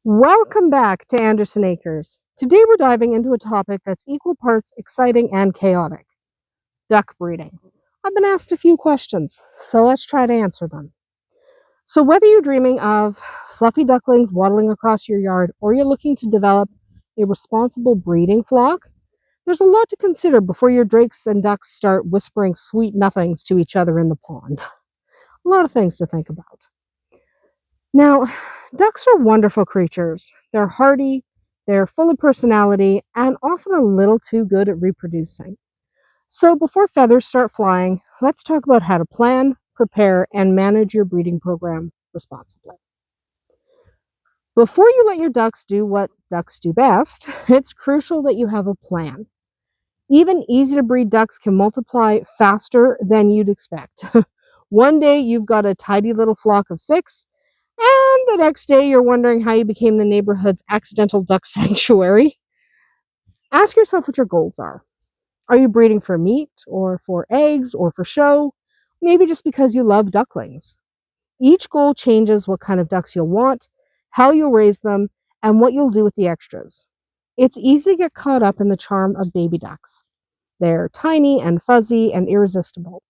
Welcome back to Andersen Acres. Today we're diving into a topic that's equal parts exciting and chaotic: duck breeding. I've been asked a few questions, so let's try to answer them. So, whether you're dreaming of fluffy ducklings waddling across your yard or you're looking to develop a responsible breeding flock, there's a lot to consider before your drakes and ducks start whispering sweet nothings to each other in the pond. A lot of things to think about. Now, ducks are wonderful creatures. They're hardy, they're full of personality, and often a little too good at reproducing. So, before feathers start flying, let's talk about how to plan, prepare, and manage your breeding program responsibly. Before you let your ducks do what ducks do best, it's crucial that you have a plan. Even easy to breed ducks can multiply faster than you'd expect. One day you've got a tidy little flock of 6, and the next day you're wondering how you became the neighborhood's accidental duck sanctuary. Ask yourself what your goals are. Are you breeding for meat, or for eggs, or for show? Maybe just because you love ducklings. Each goal changes what kind of ducks you'll want, how you'll raise them, and what you'll do with the extras. It's easy to get caught up in the charm of baby ducks. They're tiny and fuzzy and irresistible,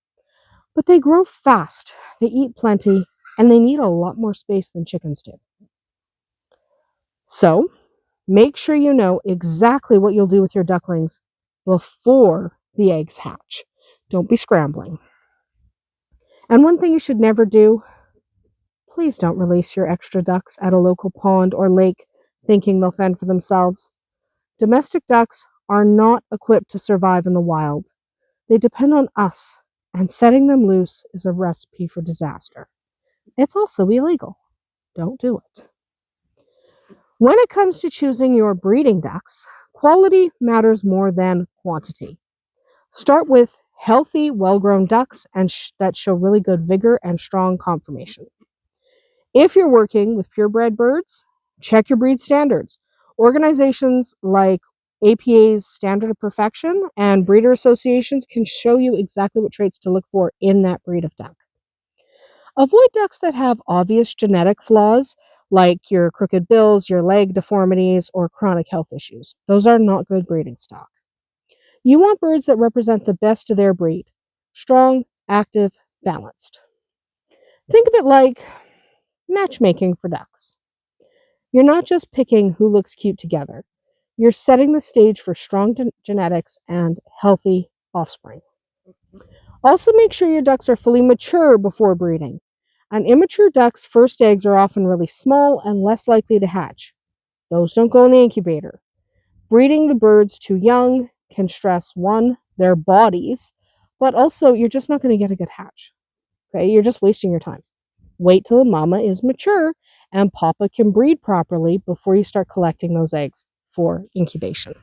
but they grow fast, they eat plenty, and they need a lot more space than chickens do. So, make sure you know exactly what you'll do with your ducklings before the eggs hatch. Don't be scrambling. And one thing you should never do: please don't release your extra ducks at a local pond or lake thinking they'll fend for themselves. Domestic ducks are not equipped to survive in the wild. They depend on us, and setting them loose is a recipe for disaster. It's also illegal. Don't do it. When it comes to choosing your breeding ducks, quality matters more than quantity. Start with healthy, well-grown ducks that show really good vigor and strong conformation. If you're working with purebred birds, check your breed standards. Organizations like APA's Standard of Perfection and breeder associations can show you exactly what traits to look for in that breed of duck. Avoid ducks that have obvious genetic flaws, like your crooked bills, your leg deformities, or chronic health issues. Those are not good breeding stock. You want birds that represent the best of their breed: strong, active, balanced. Think of it like matchmaking for ducks. You're not just picking who looks cute together, you're setting the stage for strong genetics and healthy offspring. Also, make sure your ducks are fully mature before breeding. An immature duck's first eggs are often really small and less likely to hatch. Those don't go in the incubator. Breeding the birds too young can stress, one, their bodies, but also you're just not going to get a good hatch. Okay, you're just wasting your time. Wait till the mama is mature and papa can breed properly before you start collecting those eggs for incubation.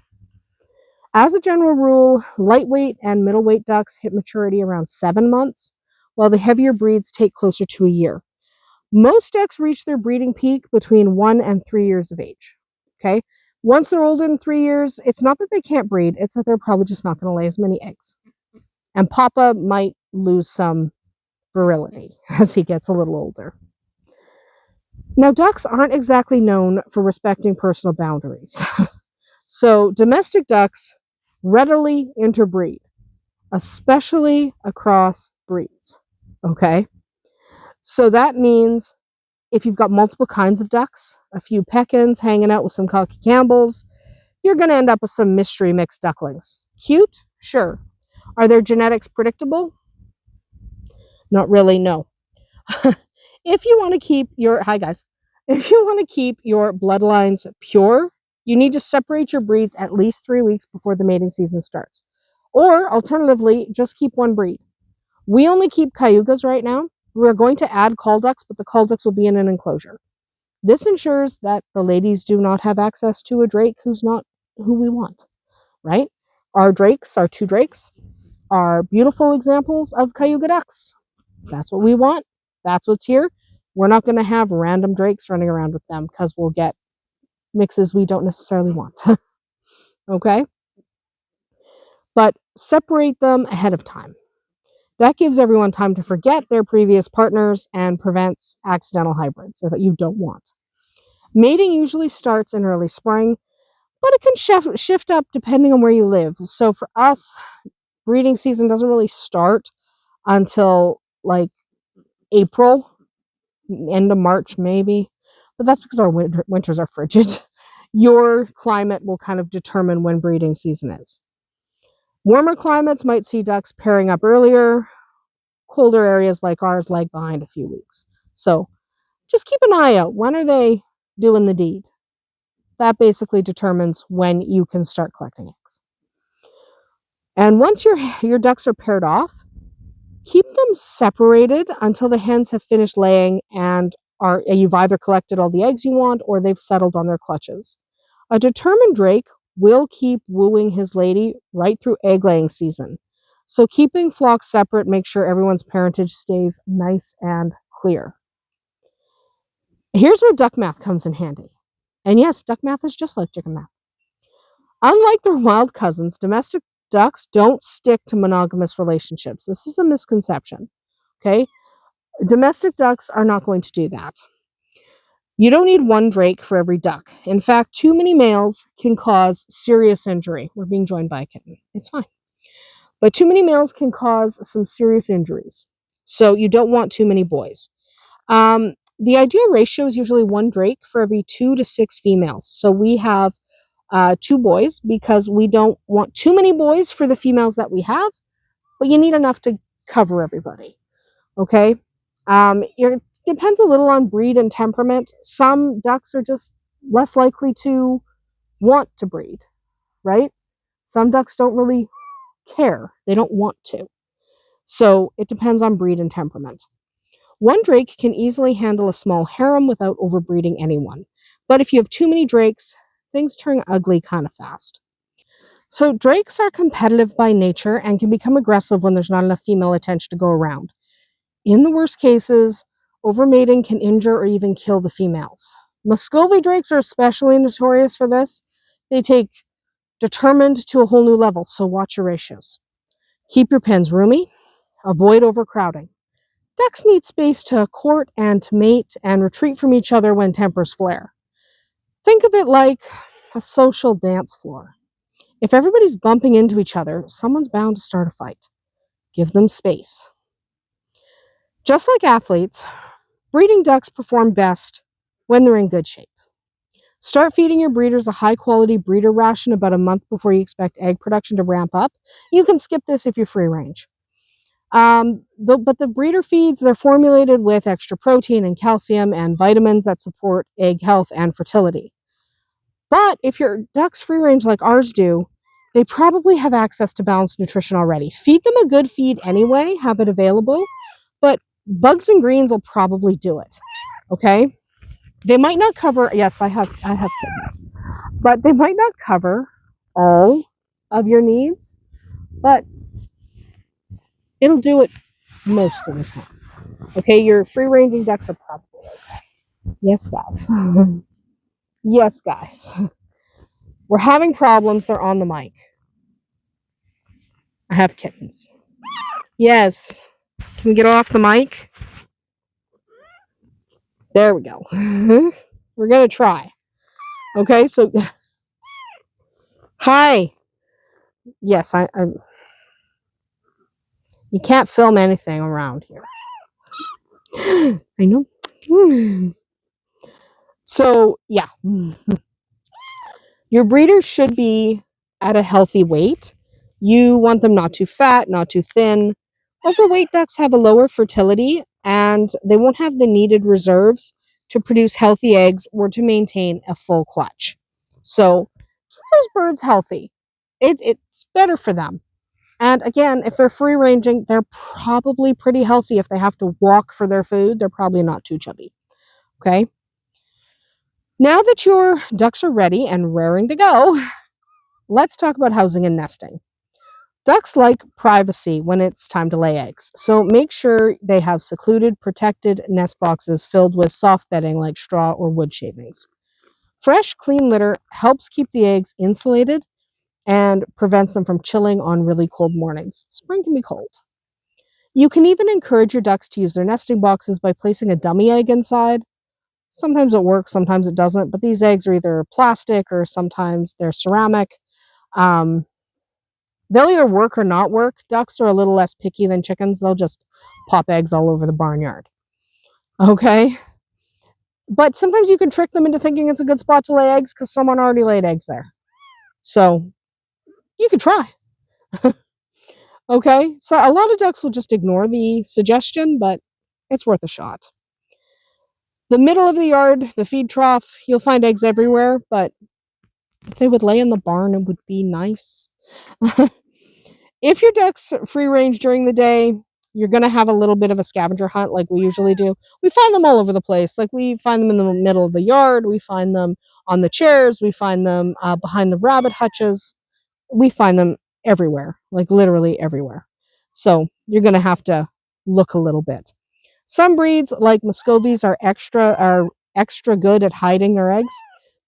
As a general rule, lightweight and middleweight ducks hit maturity around 7 months, while the heavier breeds take closer to a year. Most ducks reach their breeding peak between 1 and 3 years of age. Okay? Once they're older than 3 years, it's not that they can't breed, it's that they're probably just not going to lay as many eggs. And papa might lose some virility as he gets a little older. Now, ducks aren't exactly known for respecting personal boundaries. So, domestic ducks readily interbreed, especially across breeds. Okay? So that means if you've got multiple kinds of ducks, a few Pekins hanging out with some Cocky Campbells, you're going to end up with some mystery mixed ducklings. Cute? Sure. Are their genetics predictable? Not really, no. If you want to keep your if you want to keep your bloodlines pure, you need to separate your breeds at least 3 weeks before the mating season starts. Or alternatively, just keep one breed. We only keep cayugas right now. We're going to add call ducks, but the call ducks will be in an enclosure. This ensures that the ladies do not have access to a drake who's not who we want, right? Our drakes, our 2 drakes, are beautiful examples of cayuga ducks. That's what we want. That's what's here. We're not going to have random drakes running around with them because we'll get mixes we don't necessarily want. Okay? But separate them ahead of time. That gives everyone time to forget their previous partners and prevents accidental hybrids that you don't want. Mating usually starts in early spring, but it can shift up depending on where you live. So for us, breeding season doesn't really start until like April, end of March maybe, but that's because our winters are frigid. Your climate will kind of determine when breeding season is. Warmer climates might see ducks pairing up earlier. Colder areas like ours lag behind a few weeks. So just keep an eye out. When are they doing the deed? That basically determines when you can start collecting eggs. And once your ducks are paired off, keep them separated until the hens have finished laying and you've either collected all the eggs you want or they've settled on their clutches. A determined drake will keep wooing his lady right through egg laying season. So keeping flocks separate makes sure everyone's parentage stays nice and clear. Here's where duck math comes in handy. And yes, duck math is just like chicken math. Unlike their wild cousins, domestic ducks don't stick to monogamous relationships. This is a misconception. Okay? Domestic ducks are not going to do that. You don't need one drake for every duck. In fact, too many males can cause serious injury. We're being joined by a kitten. It's fine. But too many males can cause some serious injuries. So you don't want too many boys. The ideal ratio is usually one drake for every 2 to 6 females. So we have 2 boys because we don't want too many boys for the females that we have, but you need enough to cover everybody. Okay? It depends a little on breed and temperament. Some ducks are just less likely to want to breed, right? Some ducks don't really care. They don't want to. So it depends on breed and temperament. One drake can easily handle a small harem without overbreeding anyone. But if you have too many drakes, things turn ugly kind of fast. So drakes are competitive by nature and can become aggressive when there's not enough female attention to go around. In the worst cases, overmating can injure or even kill the females. Muscovy drakes are especially notorious for this. They take determined to a whole new level, so watch your ratios. Keep your pens roomy. Avoid overcrowding. Ducks need space to court and to mate and retreat from each other when tempers flare. Think of it like a social dance floor. If everybody's bumping into each other, someone's bound to start a fight. Give them space. Just like athletes, breeding ducks perform best when they're in good shape. Start feeding your breeders a high-quality breeder ration about a month before you expect egg production to ramp up. You can skip this if you're free range. But the breeder feeds, they're formulated with extra protein and calcium and vitamins that support egg health and fertility. But if your ducks free range like ours do, they probably have access to balanced nutrition already. Feed them a good feed anyway, have it available, but bugs and greens will probably do it. Okay? They might not cover, yes, I have kittens, but they might not cover all of your needs, but it'll do it most of the time. Okay, your free-ranging ducks are probably okay. Yes, guys. Yes, guys. We're having problems. They're on the mic. I have kittens. Yes. Can we get off the mic? There we go. We're going to try. Okay, so... Hi. Yes, I'm... You can't film anything around here. I know. So, yeah. Your breeders should be at a healthy weight. You want them not too fat, not too thin. Overweight ducks have a lower fertility and they won't have the needed reserves to produce healthy eggs or to maintain a full clutch. So keep those birds healthy. It's better for them. And again, if they're free ranging, they're probably pretty healthy. If they have to walk for their food, they're probably not too chubby. Okay? Now that your ducks are ready and raring to go, let's talk about housing and nesting. Ducks like privacy when it's time to lay eggs, so make sure they have secluded, protected nest boxes filled with soft bedding like straw or wood shavings. Fresh, clean litter helps keep the eggs insulated and prevents them from chilling on really cold mornings. Spring can be cold. You can even encourage your ducks to use their nesting boxes by placing a dummy egg inside. Sometimes it works, sometimes it doesn't, but these eggs are either plastic or sometimes they're ceramic. Um, they'll either work or not work. Ducks are a little less picky than chickens. They'll just pop eggs all over the barnyard. Okay? But sometimes you can trick them into thinking it's a good spot to lay eggs because someone already laid eggs there. So you could try. Okay? So a lot of ducks will just ignore the suggestion, but it's worth a shot. The middle of the yard, the feed trough, you'll find eggs everywhere, but if they would lay in the barn, it would be nice. If your ducks free range during the day, you're going to have a little bit of a scavenger hunt like we usually do. We find them all over the place. Like we find them in the middle of the yard. We find them on the chairs. We find them behind the rabbit hutches. We find them everywhere, like literally everywhere. So you're going to have to look a little bit. Some breeds, like Muscovies, are extra good at hiding their eggs.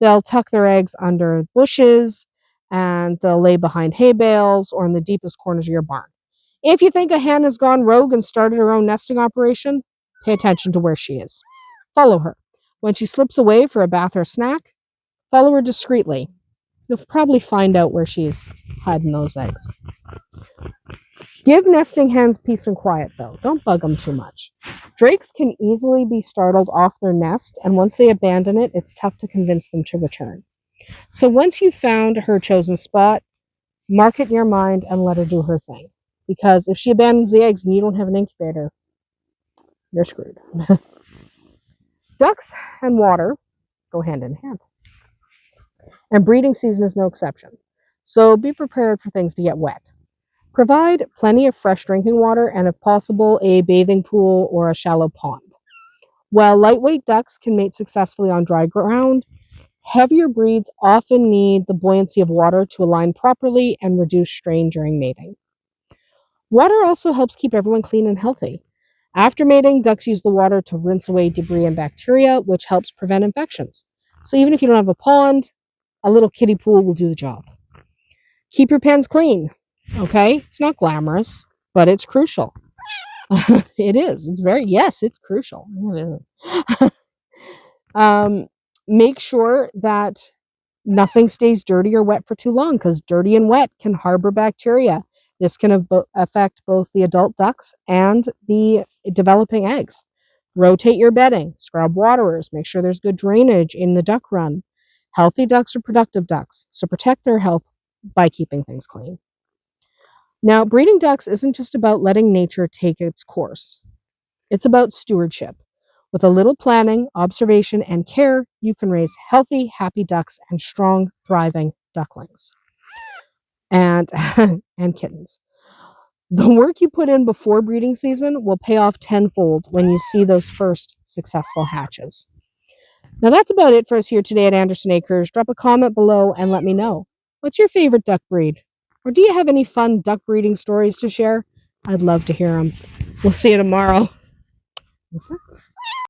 They'll tuck their eggs under bushes and they'll lay behind hay bales or in the deepest corners of your barn. If you think a hen has gone rogue and started her own nesting operation, pay attention to where she is. Follow her. When she slips away for a bath or a snack, follow her discreetly. You'll probably find out where she's hiding those eggs. Give nesting hens peace and quiet, though. Don't bug them too much. Drakes can easily be startled off their nest, and once they abandon it, it's tough to convince them to return. So once you've found her chosen spot, mark it in your mind and let her do her thing. Because if she abandons the eggs and you don't have an incubator, you're screwed. Ducks and water go hand in hand. And breeding season is no exception. So be prepared for things to get wet. Provide plenty of fresh drinking water and, if possible, a bathing pool or a shallow pond. While lightweight ducks can mate successfully on dry ground, heavier breeds often need the buoyancy of water to align properly and reduce strain during mating. Water also helps keep everyone clean and healthy. After mating, ducks use the water to rinse away debris and bacteria, which helps prevent infections. So even if you don't have a pond, a little kiddie pool will do the job. Keep your pens clean. Okay? It's not glamorous, but it's crucial. It is. It's crucial. Make sure that nothing stays dirty or wet for too long because dirty and wet can harbor bacteria. This can affect both the adult ducks and the developing eggs. Rotate your bedding, scrub waterers, make sure there's good drainage in the duck run. Healthy ducks are productive ducks, so protect their health by keeping things clean. Now, breeding ducks isn't just about letting nature take its course. It's about stewardship. With a little planning, observation, and care, you can raise healthy, happy ducks and strong, thriving ducklings. And kittens. The work you put in before breeding season will pay off tenfold when you see those first successful hatches. Now that's about it for us here today at Andersen Acres. Drop a comment below and let me know. What's your favorite duck breed? Or do you have any fun duck breeding stories to share? I'd love to hear them. We'll see you tomorrow.